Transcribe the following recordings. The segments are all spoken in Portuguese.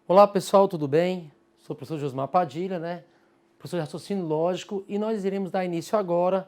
Olá pessoal, tudo bem? Sou o professor Josmar Padilha, professor de raciocínio lógico, e nós iremos dar início agora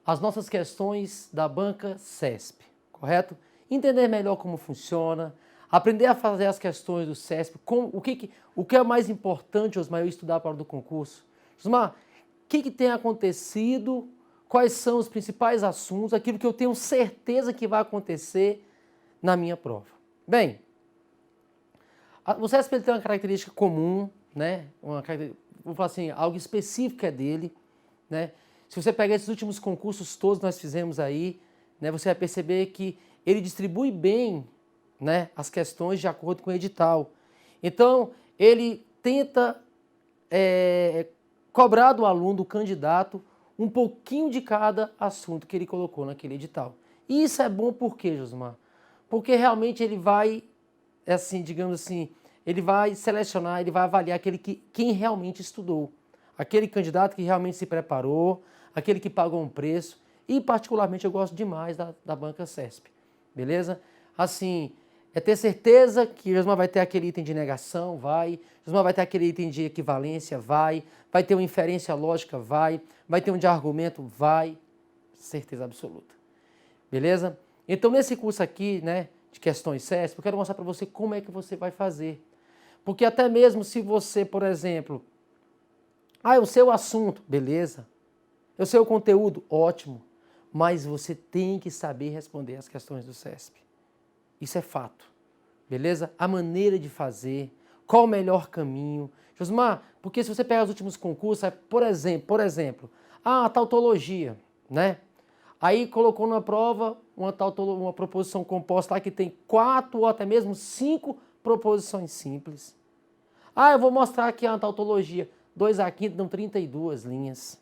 às nossas questões da banca CESP, correto? Entender melhor como funciona, aprender a fazer as questões do CESP, o que é mais importante, Josmar, eu estudar para o do concurso. Josmar, o que tem acontecido, quais são os principais assuntos, aquilo que eu tenho certeza que vai acontecer na minha prova. Bem, o CESP tem uma característica comum, vou falar assim, algo específico é dele, Se você pegar esses últimos concursos todos que nós fizemos aí, você vai perceber que ele distribui bem, as questões de acordo com o edital. Então, ele tenta cobrar do aluno, do candidato, um pouquinho de cada assunto que ele colocou naquele edital. E isso é bom por quê, Josmar? Porque realmente ele vai, digamos assim, ele vai selecionar, ele vai avaliar quem realmente estudou. Aquele candidato que realmente se preparou, aquele que pagou um preço. E particularmente eu gosto demais da banca CESP, beleza? Assim, é ter certeza que o Josmar vai ter aquele item de negação, vai. Josmar vai ter aquele item de equivalência, vai. Vai ter uma inferência lógica, vai. Vai ter um de argumento, vai. Certeza absoluta. Beleza? Então, nesse curso aqui, de questões CESP, eu quero mostrar para você como é que você vai fazer. Porque até mesmo se você, por exemplo, eu sei o assunto, beleza. Eu sei o conteúdo, ótimo. Mas você tem que saber responder as questões do CESP. Isso é fato, beleza? A maneira de fazer, qual o melhor caminho. Josmar, porque se você pegar os últimos concursos, por exemplo, a tautologia, Aí colocou na prova uma proposição composta lá que tem 4 ou até mesmo 5 proposições simples. Eu vou mostrar aqui a tautologia. 2 a quinta dão 32 linhas.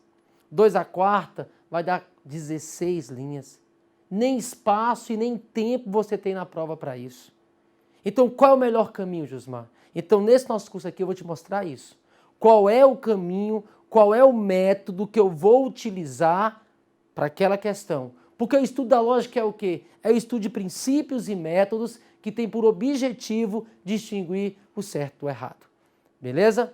2 a quarta vai dar 16 linhas. Nem espaço e nem tempo você tem na prova para isso. Então, qual é o melhor caminho, Josmar? Então, nesse nosso curso aqui, eu vou te mostrar isso. Qual é o caminho, qual é o método que eu vou utilizar para aquela questão. Porque o estudo da lógica é o quê? É o estudo de princípios e métodos que tem por objetivo distinguir o certo do errado. Beleza?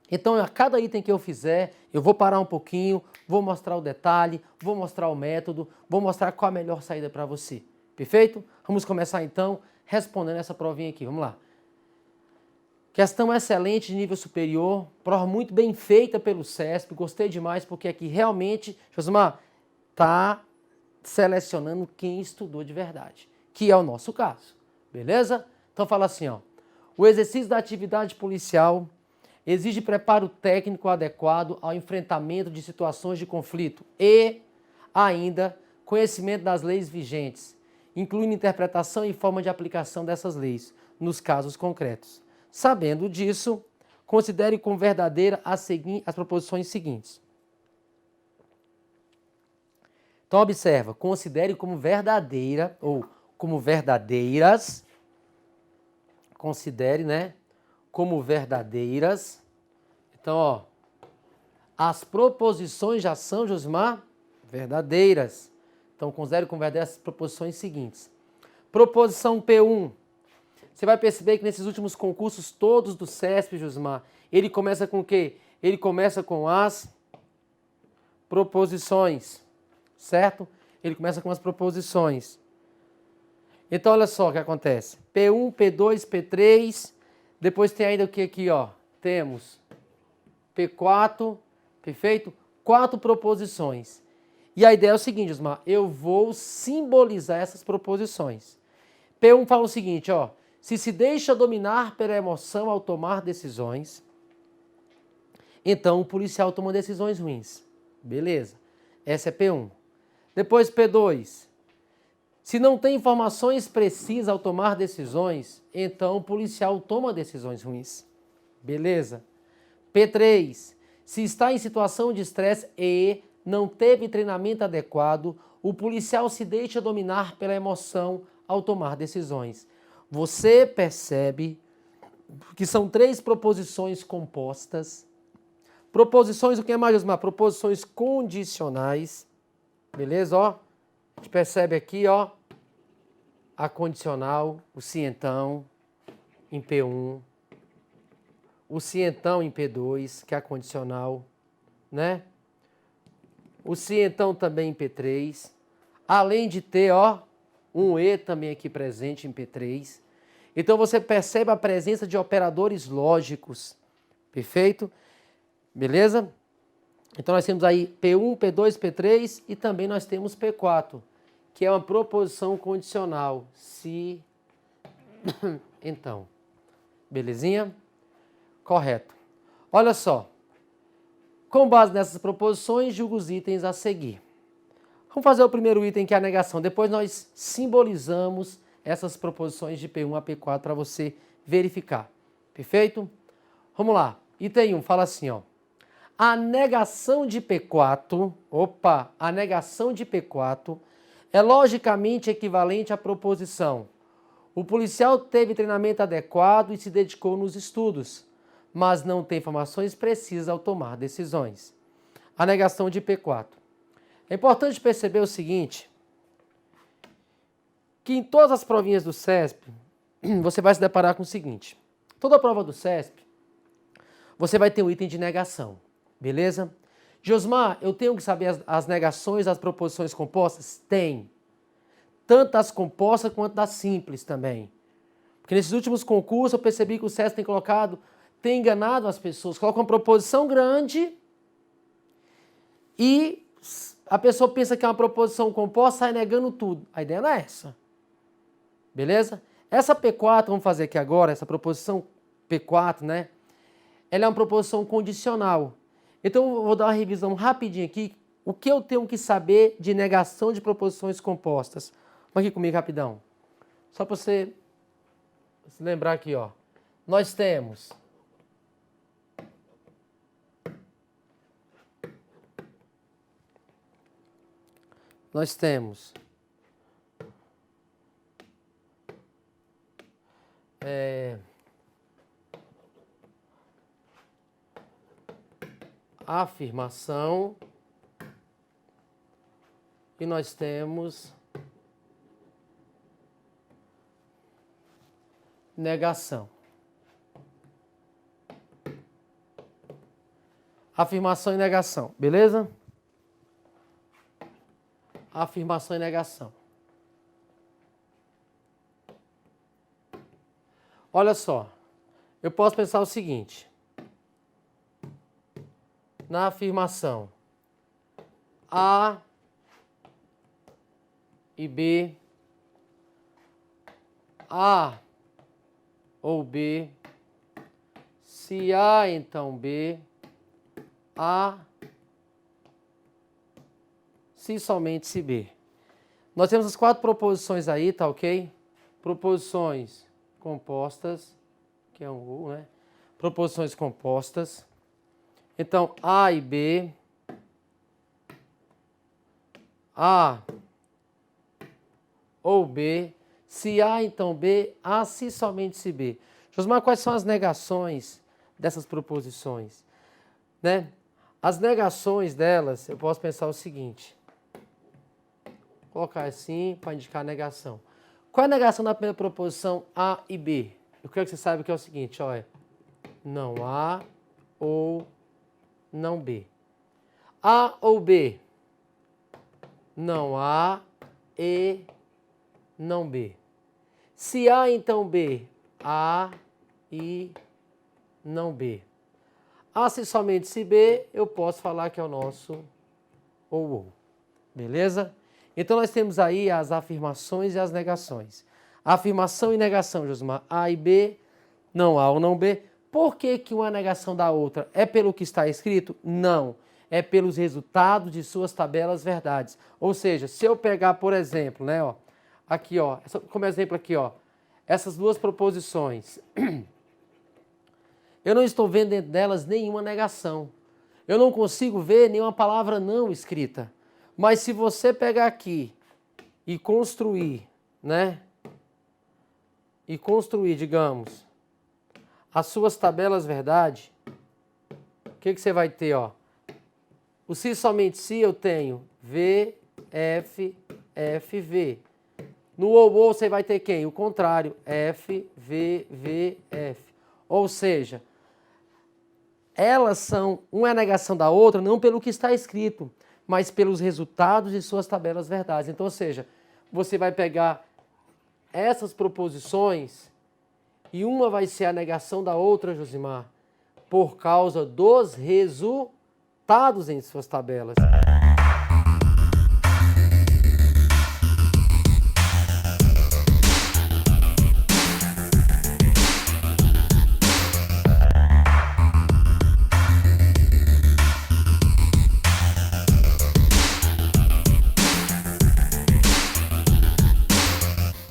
Então, a cada item que eu fizer, eu vou parar um pouquinho, vou mostrar o detalhe, vou mostrar o método, vou mostrar qual a melhor saída para você. Perfeito? Vamos começar então respondendo essa provinha aqui. Vamos lá. Questão excelente de nível superior, prova muito bem feita pelo CESP, gostei demais porque aqui realmente, Josmar, está selecionando quem estudou de verdade, que é o nosso caso, beleza? Então fala assim, o exercício da atividade policial exige preparo técnico adequado ao enfrentamento de situações de conflito e, ainda, conhecimento das leis vigentes, incluindo interpretação e forma de aplicação dessas leis, nos casos concretos. Sabendo disso, considere como verdadeira as proposições seguintes. Então, observa, considere como verdadeira ou como verdadeiras, considere, como verdadeiras. Então, as proposições já são, Josmar, verdadeiras. Então, considere como verdadeiras as proposições seguintes. Proposição P1. Você vai perceber que nesses últimos concursos todos do CESP, Josmar, ele começa com o quê? Ele começa com as proposições, certo? Ele começa com as proposições. Então, olha só o que acontece. P1, P2, P3, depois tem ainda o que aqui, Temos P4, perfeito? 4 proposições. E a ideia é o seguinte, Josmar, eu vou simbolizar essas proposições. P1 fala o seguinte, se deixa dominar pela emoção ao tomar decisões, então o policial toma decisões ruins. Beleza. Essa é P1. Depois P2. Se não tem informações precisas ao tomar decisões, então o policial toma decisões ruins. Beleza. P3. Se está em situação de estresse e não teve treinamento adequado, o policial se deixa dominar pela emoção ao tomar decisões. Você percebe que são 3 proposições compostas. Proposições, o que é mais, Osmar? Proposições condicionais. Beleza, A gente percebe aqui, a condicional, o se então, em P1. o se então em P2, que é a condicional, né? O se então também em P3, além de ter, ó, um e também aqui presente em P3. Então você percebe a presença de operadores lógicos, perfeito? Beleza? Então nós temos aí P1, P2, P3 e também nós temos P4, que é uma proposição condicional, se então. Belezinha? Correto. Olha só. Com base nessas proposições, julga os itens a seguir. Vamos fazer o primeiro item, que é a negação. Depois nós simbolizamos essas proposições de P1 a P4 para você verificar. Perfeito? Vamos lá. Item 1 fala assim, ó. A negação de P4, a negação de P4 é logicamente equivalente à proposição. O policial teve treinamento adequado e se dedicou nos estudos, mas não tem informações precisas ao tomar decisões. A negação de P4. É importante perceber o seguinte, que em todas as provinhas do CESP, você vai se deparar com o seguinte. Toda prova do CESP, você vai ter um item de negação, beleza? Josmar, eu tenho que saber as negações das proposições compostas? Tem. Tanto das compostas quanto das simples também. Porque nesses últimos concursos eu percebi que o CESP tem enganado as pessoas. Coloca uma proposição grande e a pessoa pensa que é uma proposição composta, sai negando tudo. A ideia não é essa. Beleza? Essa P4, vamos fazer aqui agora, essa proposição P4, né? Ela é uma proposição condicional. Então eu vou dar uma revisão rapidinho aqui. O que eu tenho que saber de negação de proposições compostas? Vamos aqui comigo rapidão. Só para você se lembrar aqui, ó. Nós temos afirmação e nós temos negação. Afirmação e negação, beleza? Afirmação e negação. Olha só, eu posso pensar o seguinte. Na afirmação A e B, A ou B, se A, então B, A, se somente se B. Nós temos as 4 proposições aí, tá ok? Proposições compostas, que é um U, né? Proposições compostas. Então, A e B, A ou B, se A, então B, A, se somente se B. Josmar, quais são as negações dessas proposições? Né? As negações delas, eu posso pensar o seguinte. Vou colocar assim para indicar a negação. Qual é a negação da primeira proposição A e B? Eu quero que você saiba que é o seguinte, olha. Não A ou não B. A ou B? Não A e não B. Se A, então B. A e não B. A se somente se B, eu posso falar que é o nosso ou. Beleza? Então nós temos aí as afirmações e as negações. Afirmação e negação, Josmar. A e B, não A ou não B. Por que que uma negação da outra? É pelo que está escrito? Não. É pelos resultados de suas tabelas verdades. Ou seja, se eu pegar, por exemplo, né, ó, aqui, ó, como exemplo aqui, ó, essas duas proposições, eu não estou vendo dentro delas nenhuma negação. Eu não consigo ver nenhuma palavra não escrita. Mas se você pegar aqui e construir, né, e construir, digamos, as suas tabelas verdade, o que que você vai ter, ó? O se somente se eu tenho V, F, F, V. No ou você vai ter quem? O contrário, F, V, V, F. Ou seja, elas são, uma é a negação da outra, não pelo que está escrito, mas pelos resultados de suas tabelas verdades. Então, ou seja, você vai pegar essas proposições e uma vai ser a negação da outra, Josimar, por causa dos resultados em suas tabelas.